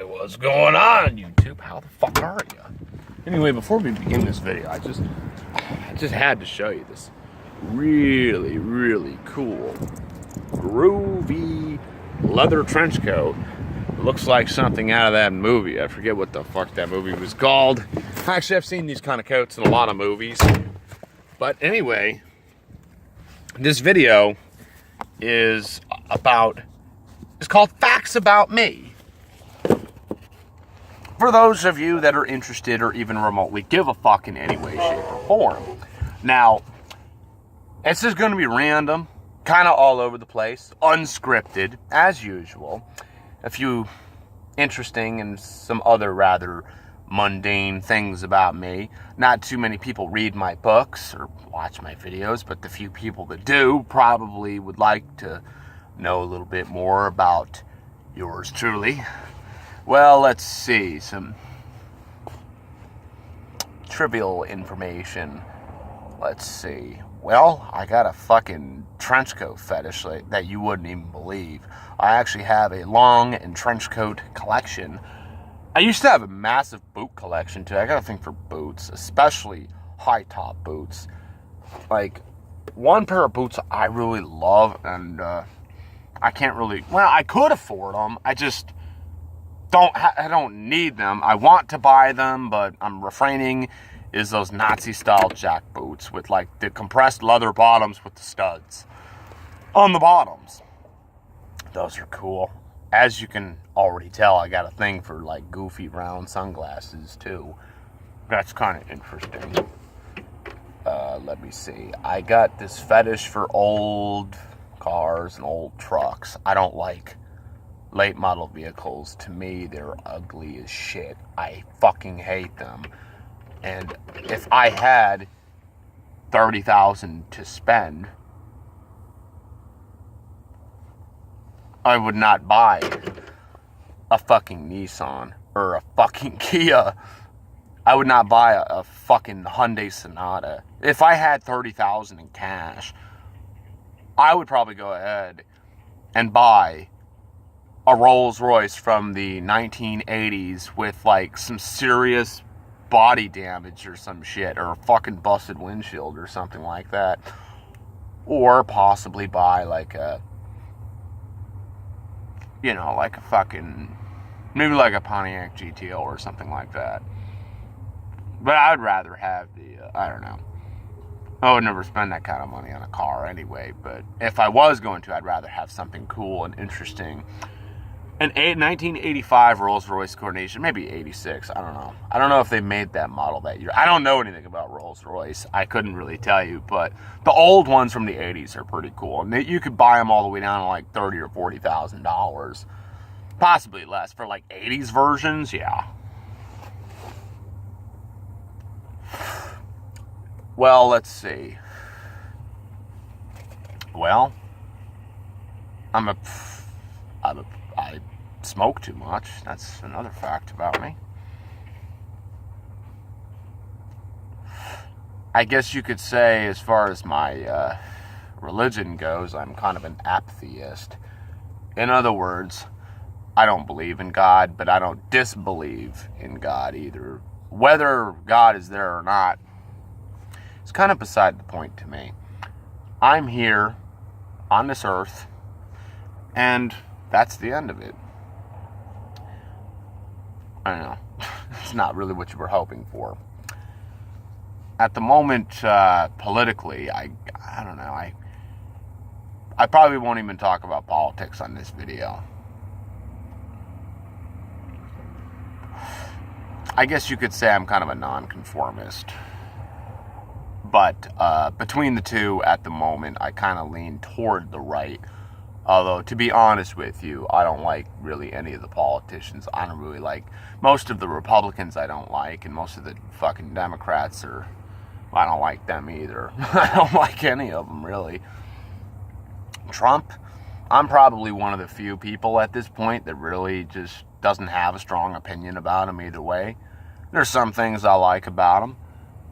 what's going on, YouTube? How the fuck are you? Anyway, before we begin this video, I just had to show you this really cool, groovy leather trench coat. It looks like something out of that movie. I forget what the fuck that movie was called. Actually, I've seen these kind of coats in a lot of movies. But anyway, this video is called Facts About Me. For those of you that are interested or even remotely give a fuck in any way, shape, or form. Now, this is going to be random, kind of all over the place, unscripted, as usual. A few interesting and some other rather mundane things about me. Not too many people read my books or watch my videos, but the few people that do probably would like to know a little bit more about yours truly. Well, let's see, some trivial information. Let's see. Well, I got a fucking trench coat fetish that you wouldn't even believe. I actually have a long and trench coat collection. I used to have a massive boot collection too. I got a thing for boots, especially high top boots. Like, one pair of boots I really love, and I can't really, well, I could afford them. I just I don't need them. I want to buy them, but I'm refraining. Is those Nazi style jack boots with like the compressed leather bottoms with the studs on the bottoms. Those are cool. As you can already tell, I got a thing for like goofy round sunglasses too. That's kind of interesting. Let me see. I got this fetish for old cars and old trucks. I don't like late model vehicles. To me, they're ugly as shit. I fucking hate them. And if I had $30,000 to spend, I would not buy a fucking Nissan or a fucking Kia. I would not buy a fucking Hyundai Sonata. If I had $30,000 in cash, I would probably go ahead and buy a Rolls Royce from the 1980s with like some serious body damage or some shit, or a fucking busted windshield or something like that. Or possibly buy like a, you know, like a fucking, maybe like a Pontiac GTO or something like that. But I'd rather have the, I don't know. I would never spend that kind of money on a car anyway, but if I was going to, I'd rather have something cool and interesting. An 1985 Rolls-Royce Coronation, maybe 86, I don't know. I don't know if they made that model that year. I don't know anything about Rolls-Royce. I couldn't really tell you, but the old ones from the 80s are pretty cool. And you could buy them all the way down to like $30,000 or $40,000. Possibly less. For like 80s versions, yeah. Well, let's see. Well, I smoke too much. That's another fact about me. I guess you could say, as far as my religion goes, I'm kind of an atheist. In other words, I don't believe in God, but I don't disbelieve in God either. Whether God is there or not, it's kind of beside the point to me. I'm here on this earth, and that's the end of it. I don't know. It's not really what you were hoping for. At the moment, politically, I don't know. I probably won't even talk about politics on this video. I guess you could say I'm kind of a nonconformist. But between the two, at the moment, I kind of lean toward the right. Although, to be honest with you, I don't like really any of the politicians. I don't really like most of the Republicans. I don't like, and most of the fucking Democrats I don't like them either. I don't like any of them, really. Trump, I'm probably one of the few people at this point that really just doesn't have a strong opinion about him either way. There's some things I like about him.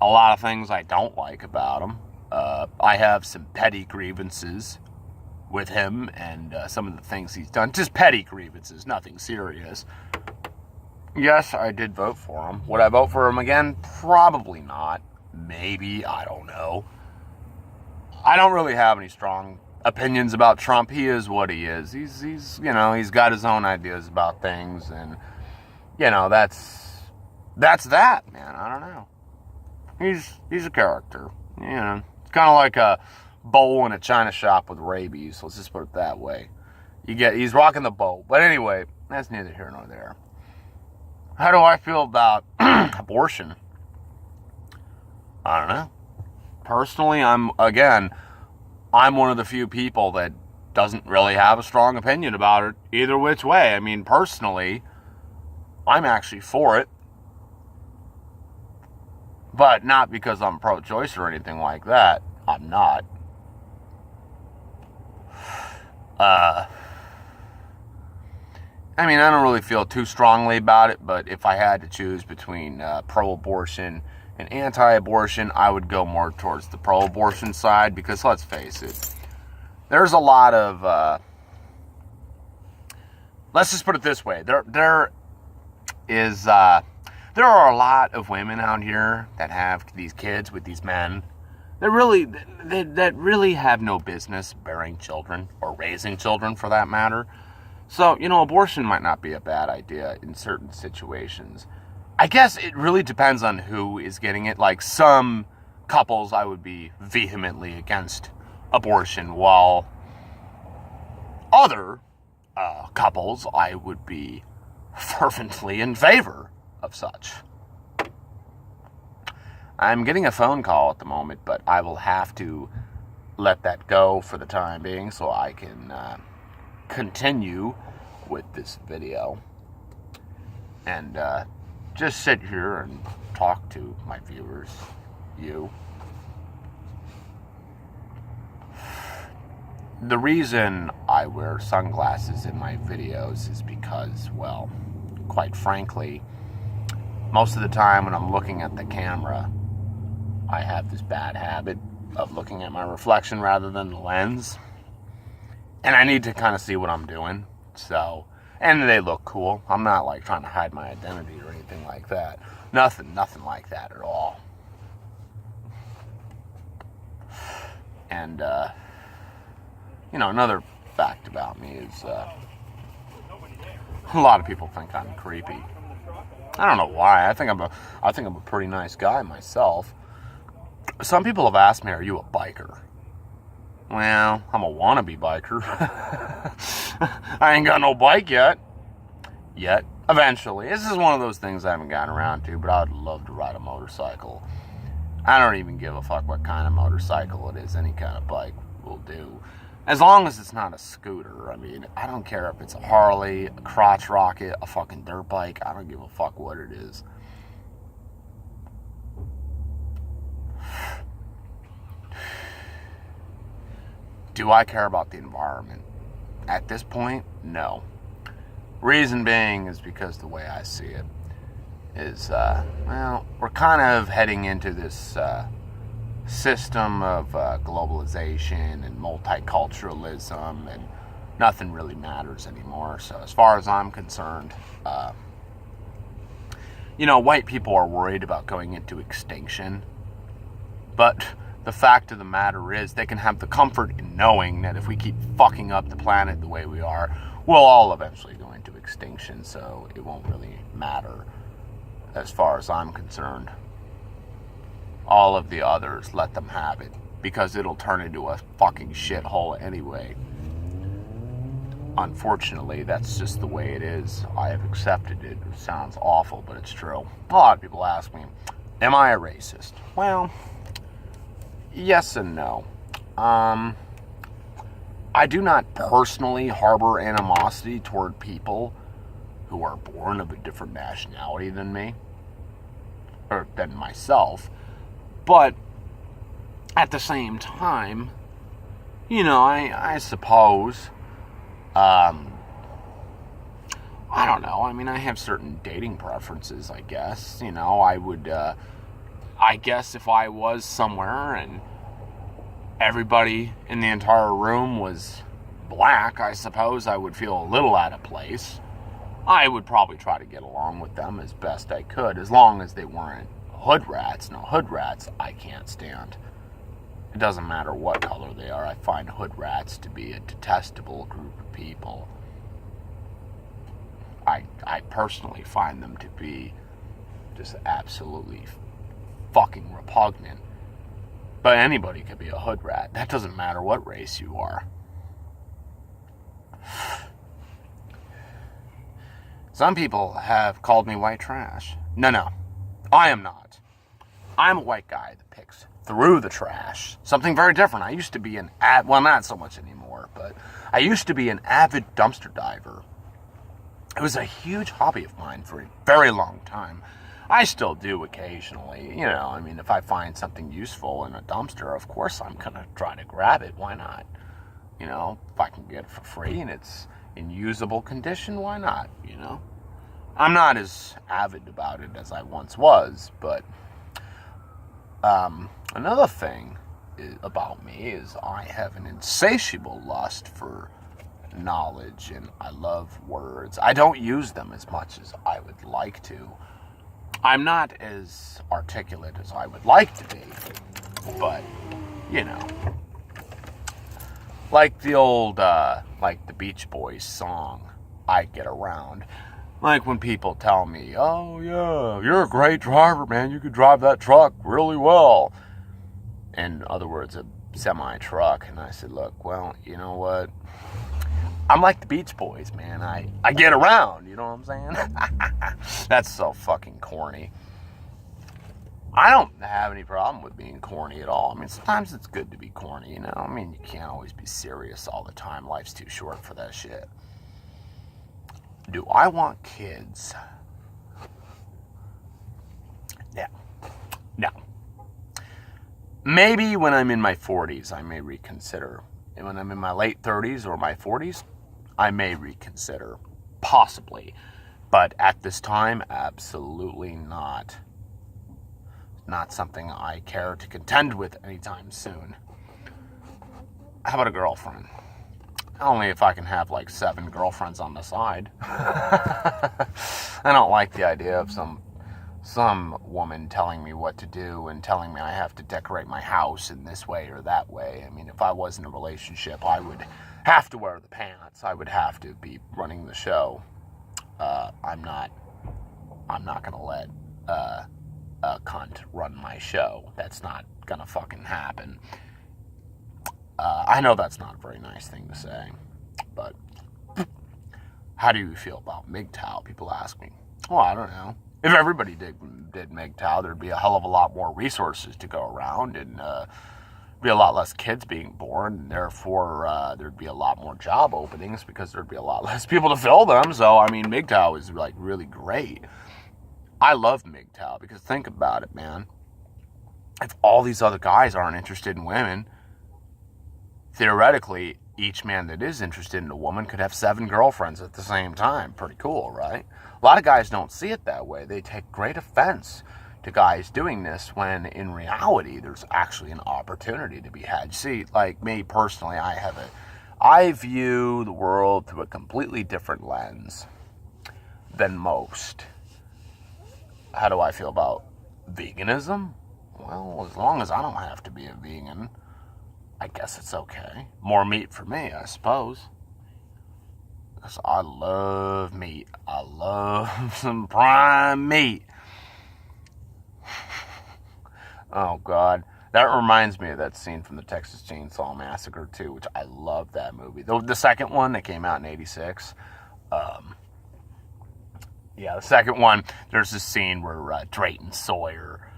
A lot of things I don't like about him. I have some petty grievances with him and some of the things he's done. Just petty grievances, nothing serious. yes, I did vote for him. Would I vote for him again? Probably not. Maybe. I don't know. I don't really have any strong opinions about Trump. He is what he is. He's he's got his own ideas about things, and that's that, man. I don't know. He's a character. It's kind of like a bowl in a china shop with rabies. Let's just put it that way. He's rocking the bowl. But anyway, that's neither here nor there. How do I feel about abortion? I don't know. Personally, I'm one of the few people that doesn't really have a strong opinion about it either which way. I mean, personally, I'm actually for it. But not because I'm pro-choice or anything like that. I'm not. I mean, I don't really feel too strongly about it, but if I had to choose between pro-abortion and anti-abortion, I would go more towards the pro-abortion side, because let's face it, there's a lot of, let's just put it this way, there are a lot of women out here that have these kids with these men that really have no business bearing children or raising children, for that matter. So, abortion might not be a bad idea in certain situations. I guess it really depends on who is getting it. Like, some couples, I would be vehemently against abortion, while other couples, I would be fervently in favor of such. I'm getting a phone call at the moment, but I will have to let that go for the time being so I can continue with this video and just sit here and talk to my viewers, you. The reason I wear sunglasses in my videos is because, well, quite frankly, most of the time when I'm looking at the camera, I have this bad habit of looking at my reflection rather than the lens. And I need to kind of see what I'm doing. So, and they look cool. I'm not like trying to hide my identity or anything like that. Nothing like that at all. And, another fact about me is a lot of people think I'm creepy. I don't know why. I think I'm a pretty nice guy myself. Some people have asked me, "Are you a biker?" Well, I'm a wannabe biker. I ain't got no bike yet. Eventually. This is one of those things I haven't gotten around to, but I would love to ride a motorcycle. I don't even give a fuck what kind of motorcycle it is. Any kind of bike will do. As long as it's not a scooter. I mean, I don't care if it's a Harley, a crotch rocket, a fucking dirt bike. I don't give a fuck what it is. Do I care about the environment? At this point, no. Reason being is because the way I see it is, we're kind of heading into this system of globalization and multiculturalism, and nothing really matters anymore. So as far as I'm concerned, white people are worried about going into extinction, but the fact of the matter is they can have the comfort in knowing that if we keep fucking up the planet the way we are, we'll all eventually go into extinction, so it won't really matter as far as I'm concerned. All of the others, let them have it, because it'll turn into a fucking shithole anyway. Unfortunately, that's just the way it is. I have accepted it. It sounds awful, but it's true. A lot of people ask me, am I a racist? Well, yes and no. I do not personally harbor animosity toward people who are born of a different nationality than me, or than myself. But at the same time, I suppose, I don't know. I mean, I have certain dating preferences, I guess. I would, I guess if I was somewhere and everybody in the entire room was black, I suppose I would feel a little out of place. I would probably try to get along with them as best I could, as long as they weren't hood rats. No, hood rats I can't stand. It doesn't matter what color they are. I find hood rats to be a detestable group of people. I personally find them to be just absolutely fucking repugnant. But anybody could be a hood rat. That doesn't matter what race you are. Some people have called me white trash. No, I am not. I'm a white guy that picks through the trash. Something very different. I used to be well, not so much anymore, but I used to be an avid dumpster diver. It was a huge hobby of mine for a very long time. I still do occasionally. I mean, if I find something useful in a dumpster, of course I'm going to try to grab it. Why not? If I can get it for free and it's in usable condition, why not? I'm not as avid about it as I once was, but another thing about me is I have an insatiable lust for knowledge, and I love words. I don't use them as much as I would like to. I'm not as articulate as I would like to be, but, like the old, like the Beach Boys song, I Get Around. Like when people tell me, oh yeah, you're a great driver, man, you could drive that truck really well. In other words, a semi-truck. And I said, look, well, you know what? I'm like the Beach Boys, man. I get around, you know what I'm saying? That's so fucking corny. I don't have any problem with being corny at all. I mean, sometimes it's good to be corny, I mean, you can't always be serious all the time. Life's too short for that shit. Do I want kids? No. Maybe when I'm in my 40s, I may reconsider. And when I'm in my late 30s or my 40s, I may reconsider. Possibly. But at this time, absolutely not. Not something I care to contend with anytime soon. How about a girlfriend? Only if I can have like 7 girlfriends on the side. I don't like the idea of some woman telling me what to do and telling me I have to decorate my house in this way or that way. I mean, if I was in a relationship, I would have to wear the pants. I would have to be running the show. I'm not gonna let a cunt run my show. That's not gonna fucking happen. I know that's not a very nice thing to say, but how do you feel about MGTOW? People ask me. Well, I don't know. If everybody did MGTOW, there'd be a hell of a lot more resources to go around, and be a lot less kids being born, and therefore there'd be a lot more job openings because there'd be a lot less people to fill them. So, I mean, MGTOW is like really great. I love MGTOW because think about it, man. If all these other guys aren't interested in women, theoretically, each man that is interested in a woman could have 7 girlfriends at the same time. Pretty cool, right? A lot of guys don't see it that way. They take great offense to guys doing this when in reality there's actually an opportunity to be had. See, like me personally, I view the world through a completely different lens than most. How do I feel about veganism? Well, as long as I don't have to be a vegan, I guess it's okay. More meat for me, I suppose. Because I love meat. I love some prime meat. Oh, God. That reminds me of that scene from the Texas Chainsaw Massacre, too, which I love that movie. The second one that came out in 86. The second one, there's this scene where Drayton Sawyer,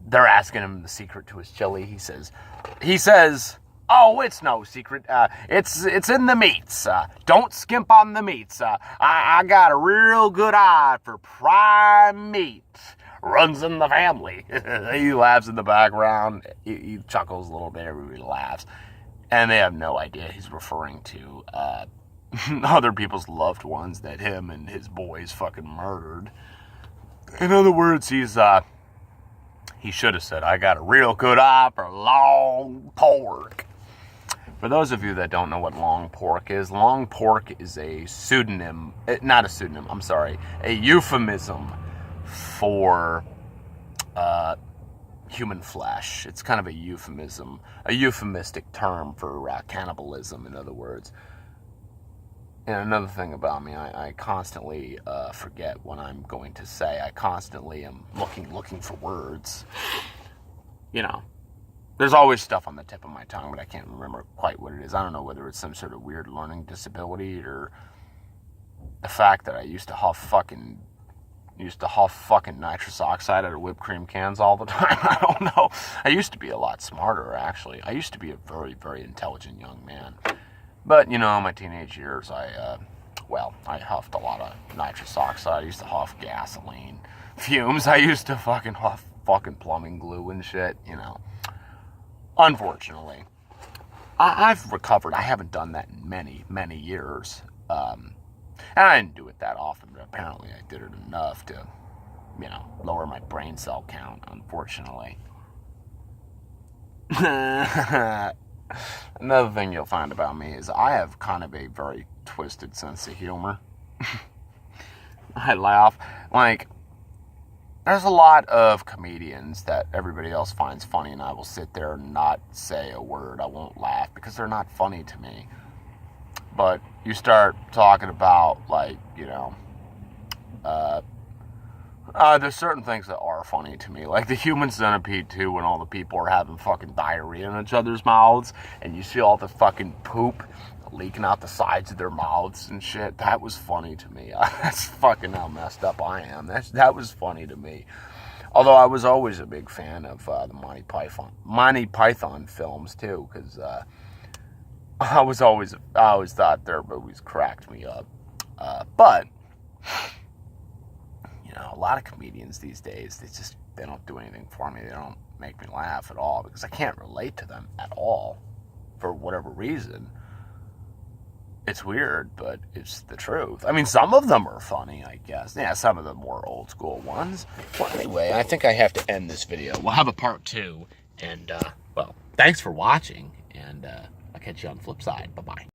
they're asking him the secret to his chili. He says, oh, it's no secret. It's in the meats. Don't skimp on the meats. I got a real good eye for prime meat. Runs in the family. He laughs in the background. He chuckles a little bit. Everybody laughs. And they have no idea he's referring to other people's loved ones that him and his boys fucking murdered. In other words, he should have said, I got a real good eye for long pork. For those of you that don't know what long pork is a pseudonym, not a pseudonym, I'm sorry, a euphemism for human flesh. It's kind of a euphemism, a euphemistic term for cannibalism, in other words. And another thing about me, I constantly forget what I'm going to say. I constantly am looking for words. You know, there's always stuff on the tip of my tongue, but I can't remember quite what it is. I don't know whether it's some sort of weird learning disability or the fact that I used to huff fucking nitrous oxide out of whipped cream cans all the time. I don't know. I used to be a lot smarter, actually. I used to be a very, very intelligent young man. But, you know, in my teenage years, I huffed a lot of nitrous oxide. I used to huff gasoline fumes. I used to fucking huff fucking plumbing glue and shit, you know. Unfortunately, I've recovered. I haven't done that in many, many years. And I didn't do it that often, but apparently I did it enough to, you know, lower my brain cell count, unfortunately. Another thing you'll find about me is I have kind of a very twisted sense of humor. I laugh. Like, there's a lot of comedians that everybody else finds funny, and I will sit there and not say a word. I won't laugh because they're not funny to me. But you start talking about, like, you know, there's certain things that are funny to me, like the Human Centipede 2, when all the people are having fucking diarrhea in each other's mouths, and you see all the fucking poop leaking out the sides of their mouths and shit. That was funny to me. That's fucking how messed up I am. That was funny to me. Although I was always a big fan of the Monty Python films too, because I always thought their movies cracked me up. But you know, a lot of comedians these days, they don't do anything for me. They don't make me laugh at all because I can't relate to them at all for whatever reason. It's weird, but it's the truth. I mean, some of them are funny, I guess. Yeah, some of them were old school ones. Well, anyway, I think I have to end this video. We'll have a part 2. And, well, thanks for watching. And I'll catch you on the flip side. Bye-bye.